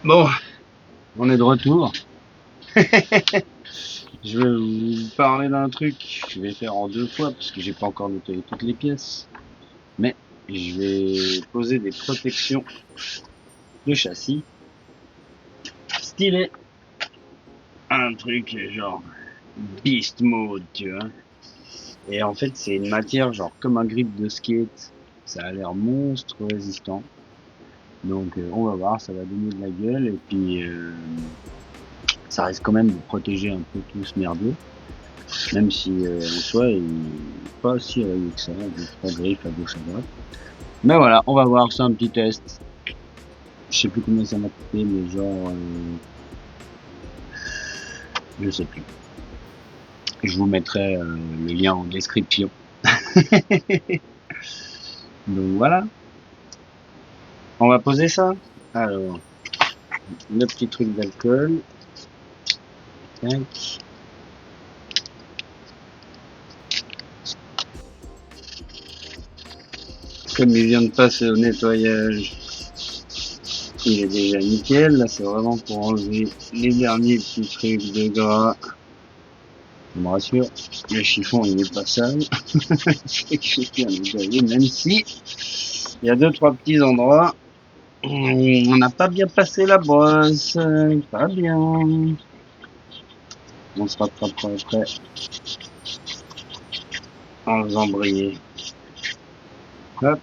Bon, on est de retour. Je vais vous parler d'un truc. Je vais faire en deux fois parce que j'ai pas encore nettoyé toutes les pièces. Mais je vais poser des protections de châssis. Stylé. Un truc genre beast mode, tu vois. Et en fait, c'est une matière genre comme un grip de skate. Ça a l'air monstre résistant. Donc on va voir, ça va donner de la gueule. Et puis ça risque quand même de protéger un peu tout ce merdier. Même si en soi, il n'est pas si rayé que ça, avec trois griffes à gauche à droite. Mais voilà, on va voir, c'est un petit test. Je sais plus combien ça m'a coûté, mais genre, je sais plus. Je vous mettrai le lien en description. Donc voilà, on va poser ça. Alors, le petit truc d'alcool. Tac. Comme il vient de passer au nettoyage, il est déjà nickel. Là, c'est vraiment pour enlever les derniers petits trucs de gras. Je me rassure, le chiffon il est pas sale. C'est que j'ai bien nettoyé, même si il y a deux trois petits endroits où on n'a pas bien passé la brosse. Pas bien. On se rattrapera après en faisant briller. Hop,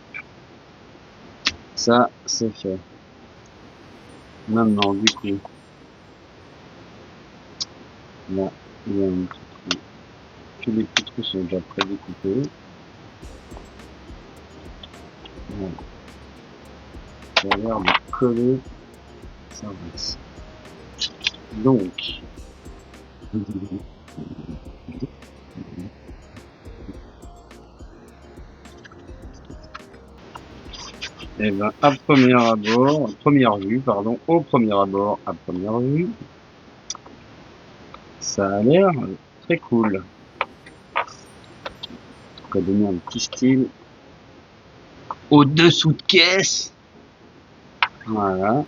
ça c'est fait. Maintenant, du coup, là, il y a un petit trou. Tous les petits trous sont déjà prédécoupés. Voilà. Ça a l'air de coller. Ça reste. Donc, et ben, à premier abord, première vue, pardon, au premier abord, à première vue, ça a l'air très cool. On va donner un petit style au dessous de caisse. Voilà.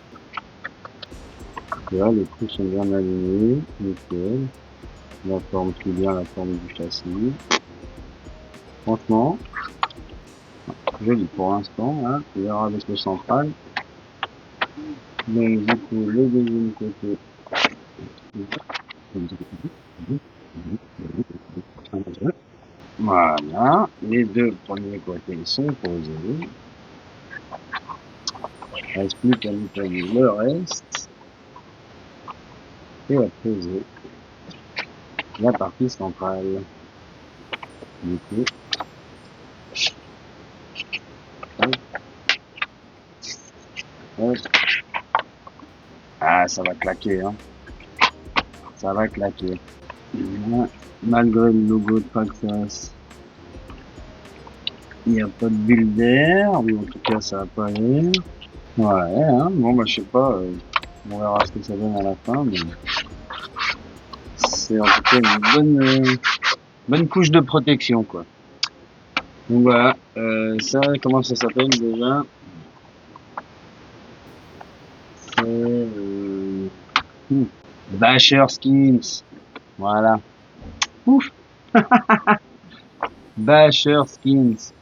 Là, les trous sont bien alignés. Nickel. La forme qui est bien la forme du châssis. Franchement, joli pour l'instant. Hein. On verra avec le central. Donc, du coup, le deuxième côté. Voilà. Les deux premiers côtés sont posés. Il ne reste plus qu'à nettoyer le reste et à poser la partie centrale. Du coup, hop, hop. Ah, ça va claquer, hein. Ça va claquer. Là, malgré le logo de Traxxas, il n'y a pas de bulle d'air, ou en tout cas ça n'a pas l'air. Ouais, hein. Bon, bah, je sais pas, on verra ce que ça donne à la fin, mais c'est en tout cas une bonne couche de protection, quoi. Donc voilà, ça, comment ça s'appelle déjà? C'est Basher Skins. Voilà. Ouf. Basher Skins.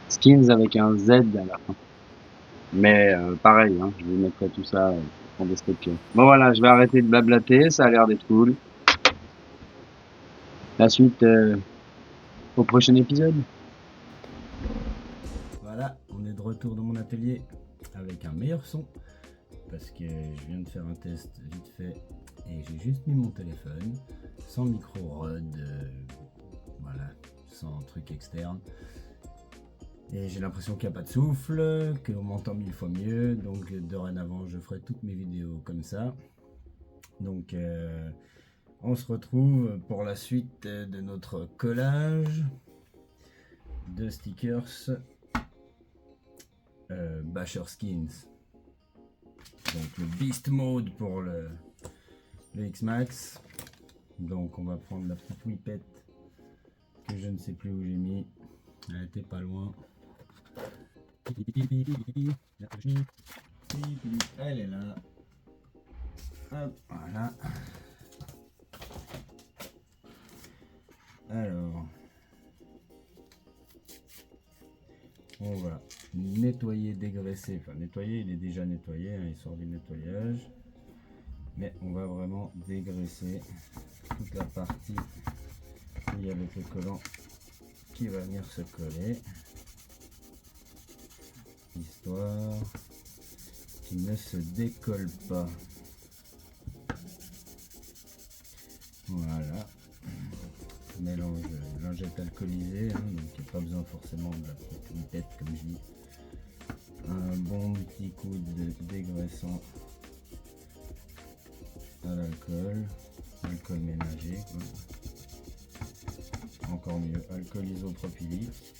Skins avec un Z à la fin. Mais pareil, hein, je vous mettrai tout ça en description. Bon voilà, je vais arrêter de blablater, ça a l'air d'être cool. La suite au prochain épisode. Voilà, on est de retour dans mon atelier avec un meilleur son. Parce que je viens de faire un test vite fait et j'ai juste mis mon téléphone sans micro Rode, voilà, sans truc externe. Et j'ai l'impression qu'il n'y a pas de souffle, qu'on m'entend 1000 fois mieux, donc dorénavant je ferai toutes mes vidéos comme ça. Donc on se retrouve pour la suite de notre collage de stickers Basher Skins. Donc le Beast Mode pour le X-Max. Donc on va prendre la petite whippette que je ne sais plus où j'ai mis. Elle était pas loin. Elle est là. Hop, voilà. Alors, on va nettoyer, dégraisser. Enfin, nettoyer, il est déjà nettoyé, hein, il sort du nettoyage. Mais on va vraiment dégraisser toute la partie où il y a le collant qui va venir se coller. Histoire qu'il ne se décolle pas. Voilà. Mélange lingette alcoolisée, hein, donc il n'y a pas besoin forcément de la pipette comme je dis. Un bon petit coup de dégraissant à l'alcool, alcool ménager quoi. Encore mieux, alcool isopropylique,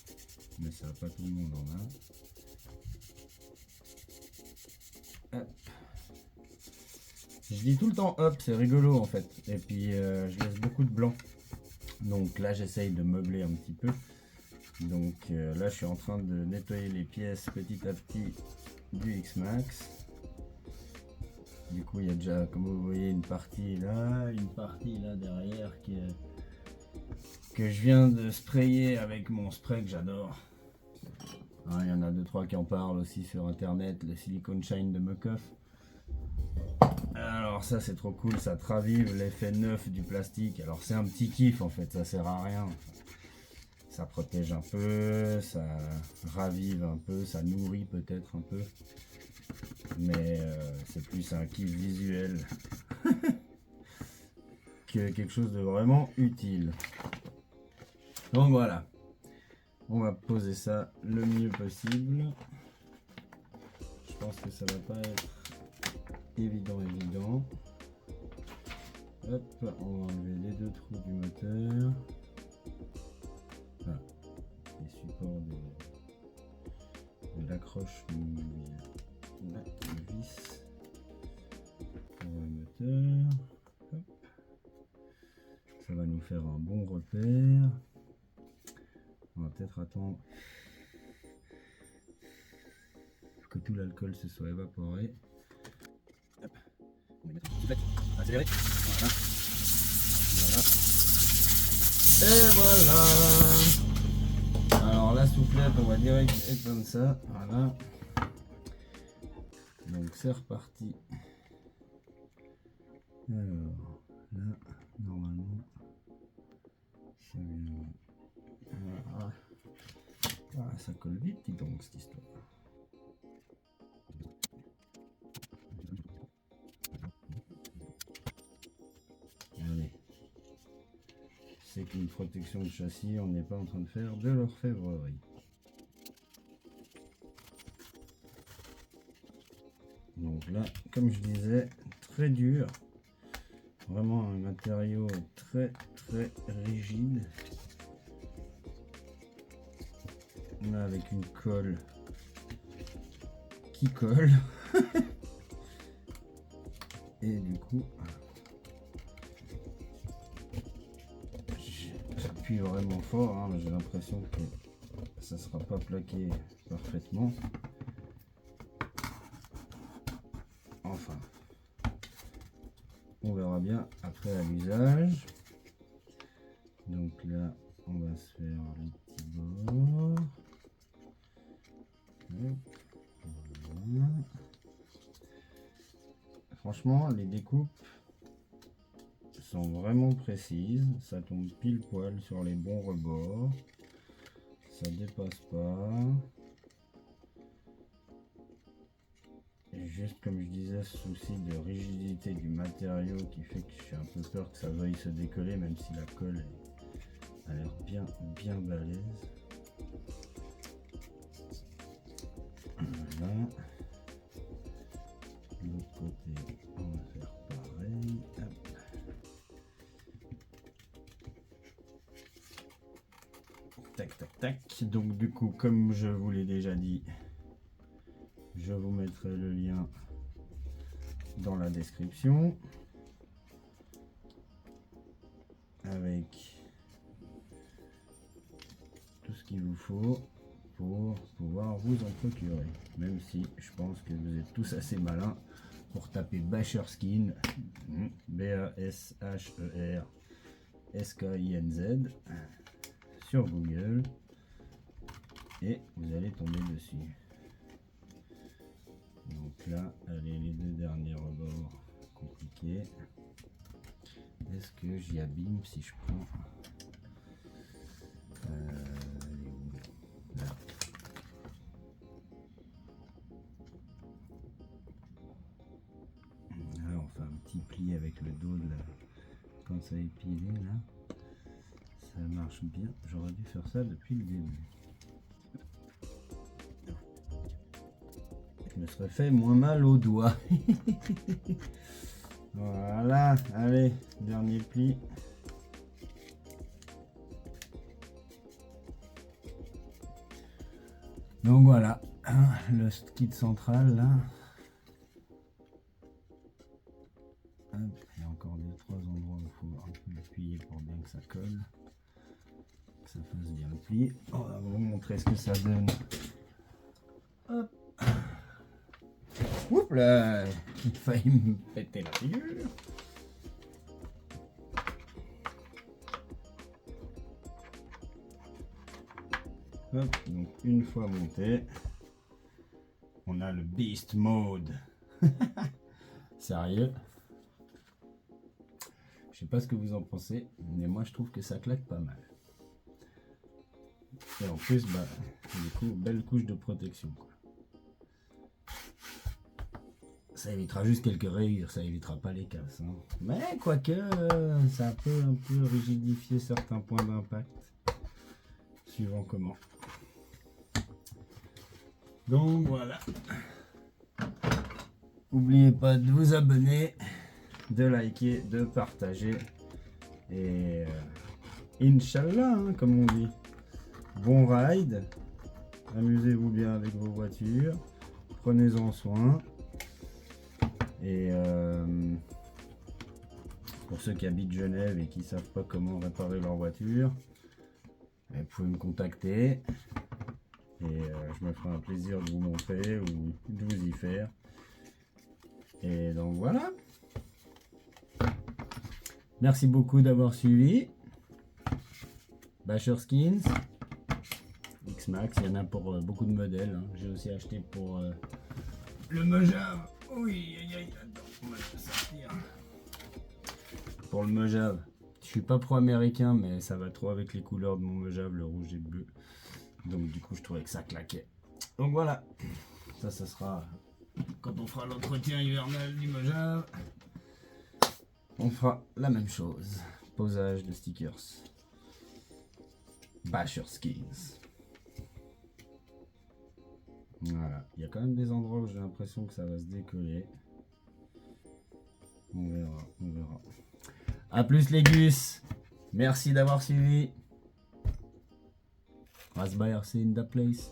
mais ça pas tout le monde en a. Hop. Je dis tout le temps hop, c'est rigolo en fait, et puis je laisse beaucoup de blanc. Donc là j'essaye de meubler un petit peu. Donc là je suis en train de nettoyer les pièces petit à petit du X-Max. Du coup il y a déjà, comme vous voyez, une partie là derrière que je viens de sprayer avec mon spray que j'adore. Il y en a 2-3 qui en parlent aussi sur internet, le Silicone Shine de Muc-Off. Alors ça c'est trop cool, ça te ravive l'effet neuf du plastique. Alors c'est un petit kiff en fait, ça sert à rien. Ça protège un peu, ça ravive un peu, ça nourrit peut-être un peu. Mais c'est plus un kiff visuel que quelque chose de vraiment utile. Donc voilà, on va poser ça le mieux possible. Je pense que ça va pas être évident. Hop, on va enlever les 2 trous du moteur. Voilà, les supports de l'accroche du vis pour le moteur. Hop. Ça va nous faire un bon repère. On va peut-être attendre que tout l'alcool se soit évaporé. Hop. On va mettre un petit accéléré. Voilà. Et voilà. Alors la soufflette, on va direct éteindre ça. Voilà. Donc c'est reparti. Alors là, normalement, ça vient. Voilà. Ah, ça colle vite, dis donc, cette histoire. Allez. C'est qu'une protection de châssis, on n'est pas en train de faire de l'orfèvrerie. Donc là, comme je disais, très dur. Vraiment un matériau très rigide. Là, avec une colle qui colle. Et du coup, j'appuie vraiment fort, hein, j'ai l'impression que ça ne sera pas plaqué parfaitement. Enfin, on verra bien après à l'usage. Donc là, on va se faire les petits bords. Voilà. Franchement, les découpes sont vraiment précises. Ça tombe pile poil sur les bons rebords. Ça dépasse pas. Et juste comme je disais, ce souci de rigidité du matériau qui fait que j'ai un peu peur que ça veuille se décoller, même si la colle a l'air bien balèze. Voilà. De l'autre côté, on va faire pareil. Hop. Tac tac tac. Donc du coup, comme je vous l'ai déjà dit, je vous mettrai le lien dans la description avec tout ce qu'il vous faut pour pouvoir vous en procurer. Même si je pense que vous êtes tous assez malins pour taper Basher Skin, B-A-S-H-E-R S-K-I-N-Z sur Google et vous allez tomber dessus. Donc là, allez, les deux derniers rebords compliqués. Est-ce que j'y abîme si je prends là. Là, on fait un petit pli avec le dos de la pince à épiler là. Ça marche bien. J'aurais dû faire ça depuis le début. Je me serais fait moins mal aux doigts. Voilà, allez, dernier pli. Donc voilà, le kit central là. Hop, il y a encore 2-3 endroits où il faut un peu appuyer pour bien que ça colle. Que ça fasse bien le pli. On va vous montrer ce que ça donne. Hop. Oups là, il a failli me péter la figure. Hop, donc une fois monté, on a le Beast Mode. Sérieux? Je sais pas ce que vous en pensez, mais moi je trouve que ça claque pas mal. Et en plus, bah, du coup, belle couche de protection, quoi. Ça évitera juste quelques rayures, ça évitera pas les casses. Hein. Mais quoique, ça peut un peu rigidifier certains points d'impact, suivant comment. Donc voilà. N'oubliez pas de vous abonner, de liker, de partager. Et Inch'Allah, hein, comme on dit. Bon ride. Amusez-vous bien avec vos voitures. Prenez-en soin. Et pour ceux qui habitent Genève et qui ne savent pas comment réparer leur voiture, vous pouvez me contacter. Et je me ferai un plaisir de vous montrer ou de vous y faire. Et donc voilà. Merci beaucoup d'avoir suivi. Basher Skins. X-Max, il y en a pour beaucoup de modèles. Hein. J'ai aussi acheté pour le Mojave. Oui, aïe, aïe, attends, on va le sortir. Pour le Mojave. Je suis pas pro-américain, mais ça va trop avec les couleurs de mon Mojave, le rouge et le bleu. Donc du coup, je trouvais que ça claquait. Donc voilà. Ça sera quand on fera l'entretien hivernal du Mojave. On fera la même chose. Posage de stickers. Basher Skins. Voilà. Il y a quand même des endroits où j'ai l'impression que ça va se décoller. On verra, on verra. A plus les gus. Merci d'avoir suivi. Rasbayer, c'est in the place.